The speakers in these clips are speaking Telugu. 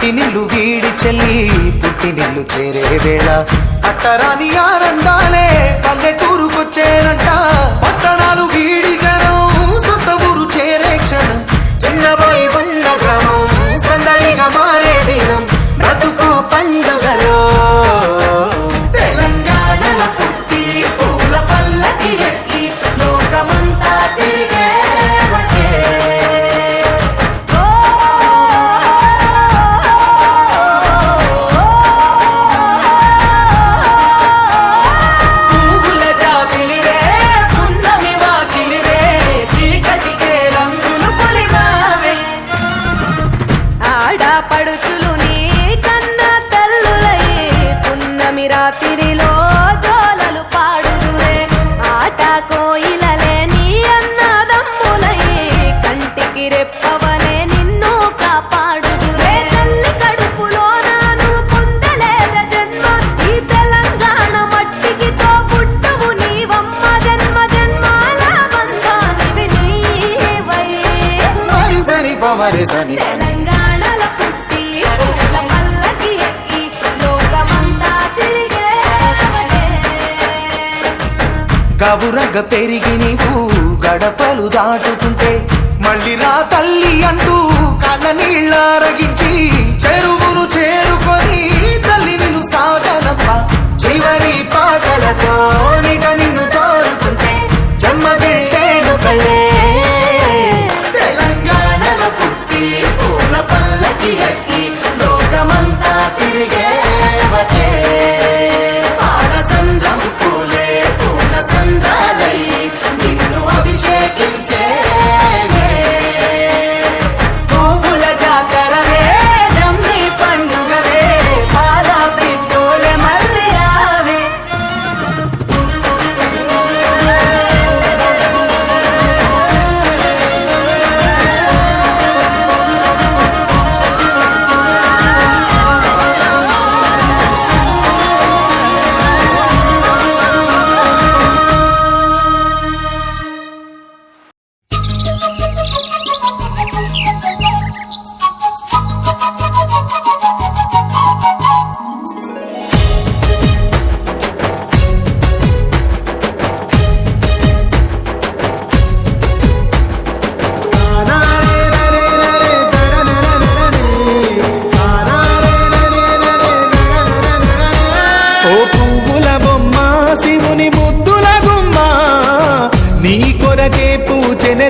కంటినిల్లు వీడి చెల్లి పుట్టినిల్లు చేరే వేళ పట్టరాని ఆనందాలే పల్లెటూరుకొచ్చేనంట. పట్టణాలు వీడి జనం సొంత ఊరు చేరే క్షణం చిన్నబోయి ఉన్న గ్రామం సందడిగా మారే దినం బ్రతుకు పండుగలో తెలంగాణల పుట్టి పూల పల్లకి ఎక్కి లోకమంతా తిరిగే పడుచులు నీ కన్నా తల్లులయ్యే పున్నమి రాత్రిలో జోలలు పాడుదురే ఆట కోయిలలే నీ అన్నదమ్ములయ్యే కంటికి రెప్పవలే నిన్ను కాపాడుదురే తల్లి కడుపులో నాను పొందలేద జన్మ ఈ తెలంగాణ మట్టికి తో పుట్టవు నీవమ్మ జన్మ జన్మాల బంధానివి నీవై మరిసని పమరిసని గవురగ పెరిగి నీవు గడపలు దాటుతుంటే మళ్ళీ రా తల్లి అంటూ కళ్ళ నీళ్ళరగించి చెరువును చేరుకొని తల్లి నిన్ను సాగనప్ప చివరి పాటలతో నిట నిన్ను తోరుతుంటే జన్మ బిడ్డేను కళ్ళే తెలంగాణలో పుట్టి పూల పల్లకి ఎక్కి లోకమంతా తిరిగే వటే పాలసంద్రం పూలే పూల సంద్రాలై నిన్ను అభిషేకించే పువ్వుల జాతరవే జమ్మి పండుగవే పాల పిట్టోలే మళ్ళీ రావే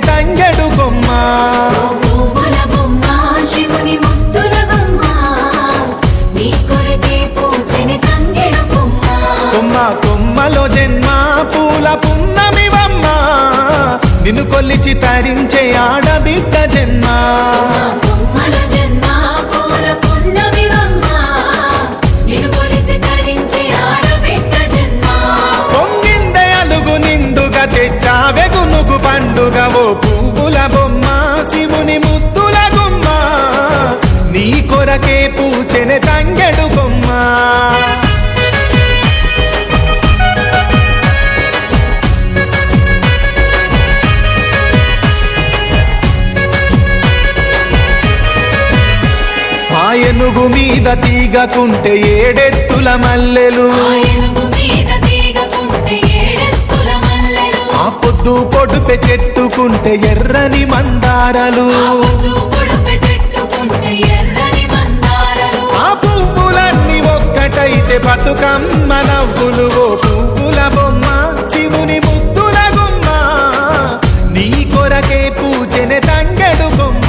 తంగెడు కొమ్మ శివుని ముద్దుల బొమ్మ నీ కొరకే పూజని తంగెడు కొమ్మ కొమ్మ కొమ్మలో జన్మ పూల పున్నమివమ్మ నిన్ను కొల్లిచి తరించే ఆడబిడ్డ జన్మ కొమ్మలో జన్మ పూల పున్నమివమ్మ నిన్ను కొలిచి తరించే ఆడబిడ్డ జన్మ పొంగిందే అలుగు నిండుగా తెచ్చావే గునుగు పండుగ ఓ పువ్వుల బొమ్మ శివుని ముద్దుల గుమ్మ నీ కొరకే పూచెనే తంగెడు కొమ్మ ఆయనుగు మీద తీగకుంటే ఏడెత్తుల మల్లెలు ఆ పొద్దు పొడుపె చెట్టుకుంటే ఎర్రని మందారలు ఆ పువ్వులన్నీ ఒక్కటైతే బతుకమ్మ నవ్వులు ఓ పువ్వుల బొమ్మ శివుని ముద్దుల గుమ్మ నీ కొరకే పూజనే తంగెడు బొమ్మ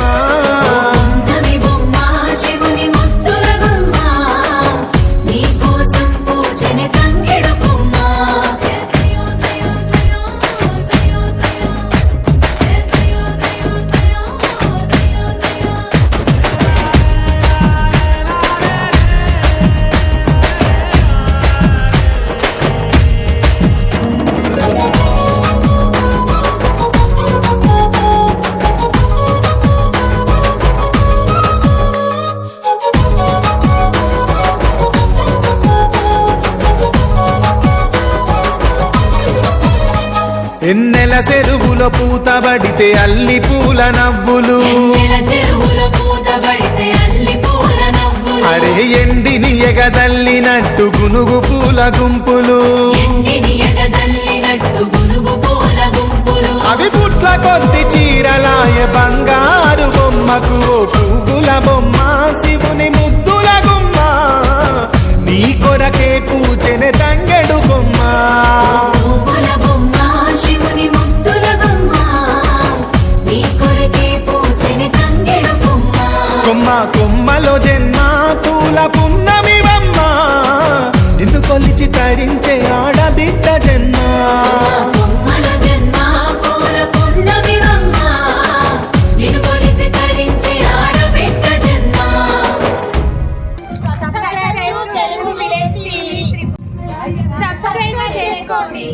ఎన్నెల చెరువులో పూతబడితే అల్లి పూల నవ్వులు చెరువులో పూతబడితే అల్లి పూల నవ్వులు ఎండిని ఎగదల్లినట్టు గునుగు పూల గుంపులు ఎండిని ఎగజల్లినట్టు గునుగు పూల గుంపులు అవి పుట్ల కొద్ది చీరలాయ బంగారు బొమ్మకు ఓ పువ్వుల బొమ్మ శివుని ముద్దుల గుమ్మ నీ కొరకే పూచెనే తంగెడు బొమ్మ పువ్వుల బొమ్మ శివుని ముద్దుల బొమ్మ నీ కొరకే పూచెని తంగెడు బొమ్మ కొమ్మ కొమ్మలో జన్మ పూల పున్నమి బొమ్మ నిన్ను కొలిచి తరించే ఆడబిడ్డ జన్మ బొమ్మల జన్మ పూల పున్నమి బొమ్మ నిన్ను కొలిచి తరించే ఆడబిడ్డ జన్మ సబ్స్క్రైబ్ చేసుకోండి.